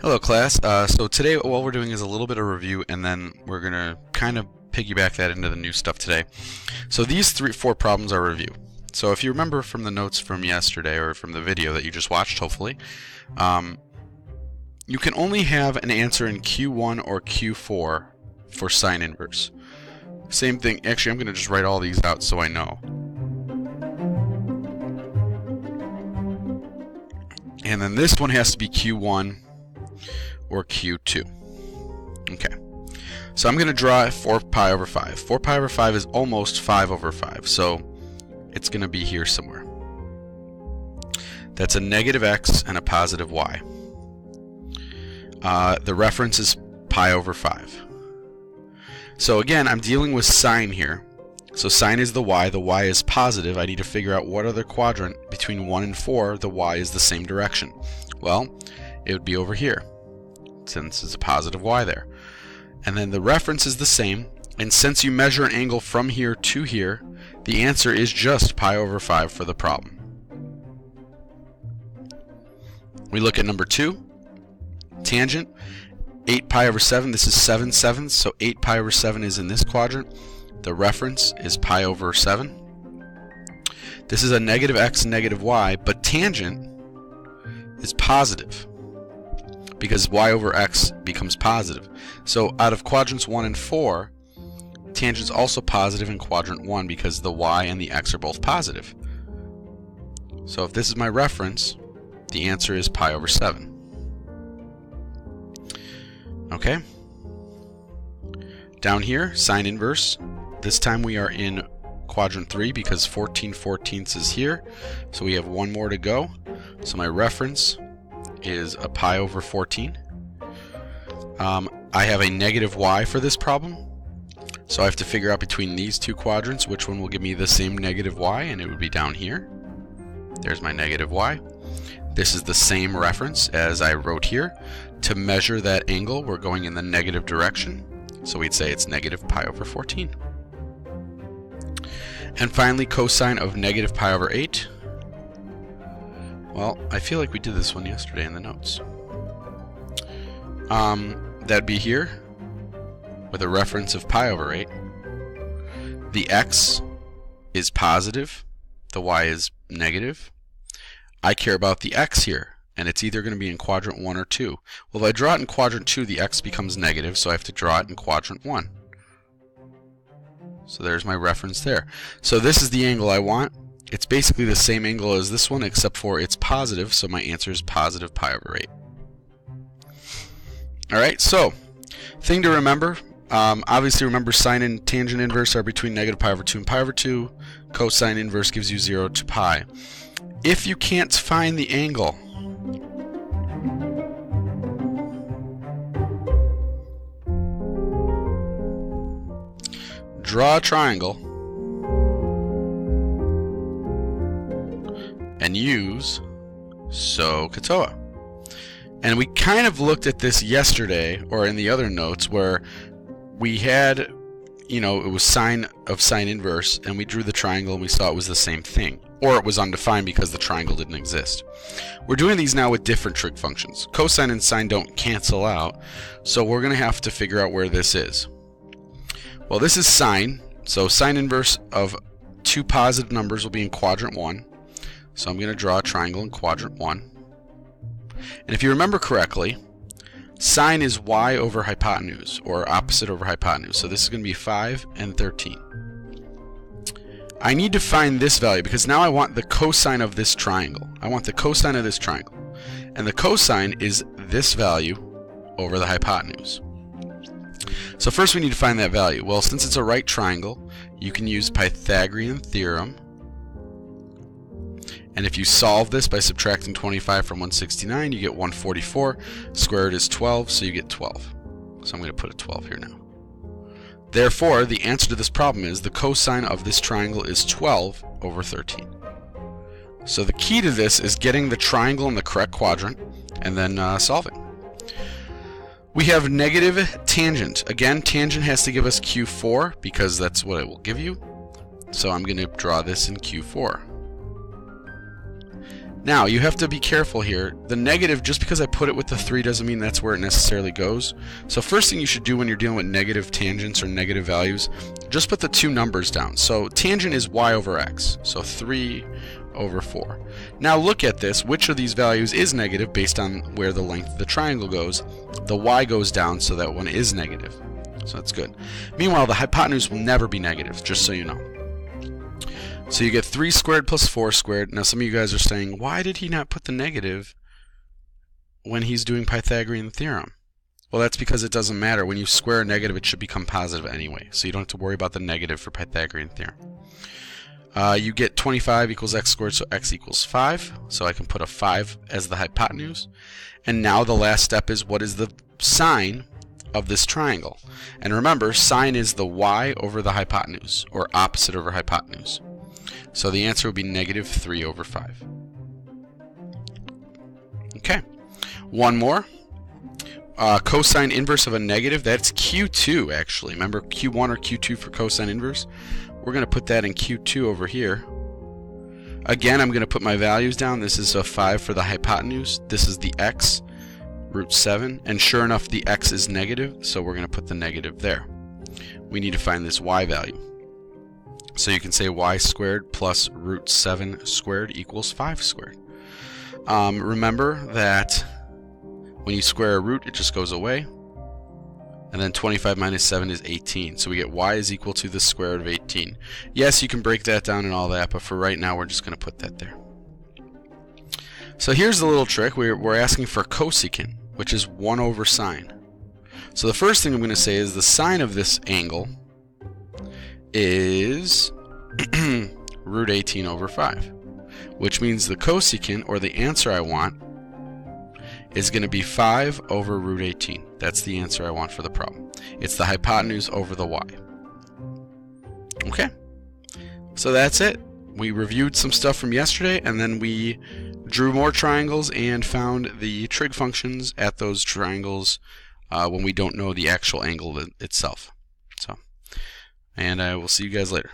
Hello class, so today what we're doing is a little bit of review and then we're going to kind of piggyback that into the new stuff today. So these four problems are review. So if you remember from the notes from yesterday or from the video that you just watched hopefully, you can only have an answer in Q1 or Q4 for sine inverse. Same thing, actually I'm going to just write all these out so I know. And then this one has to be Q1 or Q2. Okay, so I'm going to draw 4 pi over 5. 4 pi over 5 is almost 5 over 5, so it's going to be here somewhere. That's a negative x and a positive y. The reference is pi over 5. So again, I'm dealing with sine here. So sine is the y is positive. I need to figure out what other quadrant between 1 and 4 the y is the same direction. Well, it would be over here, since it's a positive y there. And then the reference is the same, and since you measure an angle from here to here, the answer is just pi over 5 for the problem. We look at number 2, tangent, 8 pi over 7, this is 7/7, so 8 pi over 7 is in this quadrant. The reference is pi over 7. This is a negative x, negative y, but tangent is positive because y over x becomes positive. So out of quadrants 1 and 4, tangent's also positive in quadrant 1 because the y and the x are both positive. So if this is my reference, the answer is pi over 7. Okay? Down here, sine inverse. This time we are in quadrant 3 because 14/14 is here. So we have one more to go. So my reference is a pi over 14. I have a negative y for this problem. So I have to figure out between these two quadrants which one will give me the same negative y, and it would be down here. There's my negative y. This is the same reference as I wrote here. To measure that angle, we're going in the negative direction. So we'd say it's negative pi over 14. And finally, cosine of negative pi over 8. Well, I feel like we did this one yesterday in the notes. That'd be here with a reference of pi over 8. The x is positive, the y is negative. I care about the x here, and it's either going to be in quadrant 1 or 2. Well, if I draw it in quadrant 2, the x becomes negative, so I have to draw it in quadrant 1. So there's my reference there. So this is the angle I want. It's basically the same angle as this one, except for it's positive, so my answer is positive pi over 8. Alright, so, thing to remember, obviously remember sine and tangent inverse are between negative pi over 2 and pi over 2. Cosine inverse gives you 0 to pi. If you can't find the angle, draw a triangle and use SOHCAHTOA. And we kind of looked at this yesterday, or in the other notes, where we had, it was sine of sine inverse, and we drew the triangle and we saw it was the same thing. Or it was undefined because the triangle didn't exist. We're doing these now with different trig functions. Cosine and sine don't cancel out, so we're going to have to figure out where this is. Well, this is sine, so sine inverse of two positive numbers will be in quadrant 1. So I'm going to draw a triangle in quadrant 1. And if you remember correctly, sine is y over hypotenuse, or opposite over hypotenuse. So this is going to be 5 and 13. I need to find this value because now I want the cosine of this triangle. I want the cosine of this triangle. And the cosine is this value over the hypotenuse. So first we need to find that value. Well, since it's a right triangle, you can use Pythagorean theorem. And if you solve this by subtracting 25 from 169, you get 144. Square root is 12, so you get 12. So I'm going to put a 12 here now. Therefore, the answer to this problem is the cosine of this triangle is 12 over 13. So the key to this is getting the triangle in the correct quadrant and then solving. We have negative tangent. Again, tangent has to give us Q4 because that's what it will give you. So I'm going to draw this in Q4. Now, you have to be careful here. The negative, just because I put it with the 3 doesn't mean that's where it necessarily goes. So first thing you should do when you're dealing with negative tangents or negative values, just put the 2 numbers down. So tangent is y over x, so 3 over 4. Now look at this. Which of these values is negative based on where the length of the triangle goes? The y goes down, so that one is negative. So that's good. Meanwhile, the hypotenuse will never be negative, just so you know. So you get 3 squared plus 4 squared. Now some of you guys are saying, why did he not put the negative when he's doing Pythagorean theorem? Well, that's because it doesn't matter. When you square a negative, it should become positive anyway. So you don't have to worry about the negative for Pythagorean theorem. You get 25 equals x squared, so x equals 5. So I can put a 5 as the hypotenuse. And now the last step is, what is the sine of this triangle? And remember, sine is the y over the hypotenuse, or opposite over hypotenuse. So the answer would be negative 3 over 5. Okay, one more. Cosine inverse of a negative, that's Q2 actually. Remember Q1 or Q2 for cosine inverse? We're going to put that in Q2 over here. Again, I'm going to put my values down. This is a 5 for the hypotenuse. This is the x, root 7. And sure enough, the x is negative, so we're going to put the negative there. We need to find this y value. So you can say y squared plus root 7 squared equals 5 squared. Remember that when you square a root, it just goes away. And then 25 minus 7 is 18. So we get y is equal to the square root of 18. Yes, you can break that down and all that, but for right now, we're just going to put that there. So here's the little trick. We're asking for cosecant, which is 1 over sine. So the first thing I'm going to say is the sine of this angle is root 18 over 5, which means the cosecant, or the answer I want, is going to be 5 over root 18. That's the answer I want for the problem. It's the hypotenuse over the y. Okay, so that's it. We reviewed some stuff from yesterday, and then we drew more triangles and found the trig functions at those triangles when we don't know the actual angle itself. And I will see you guys later.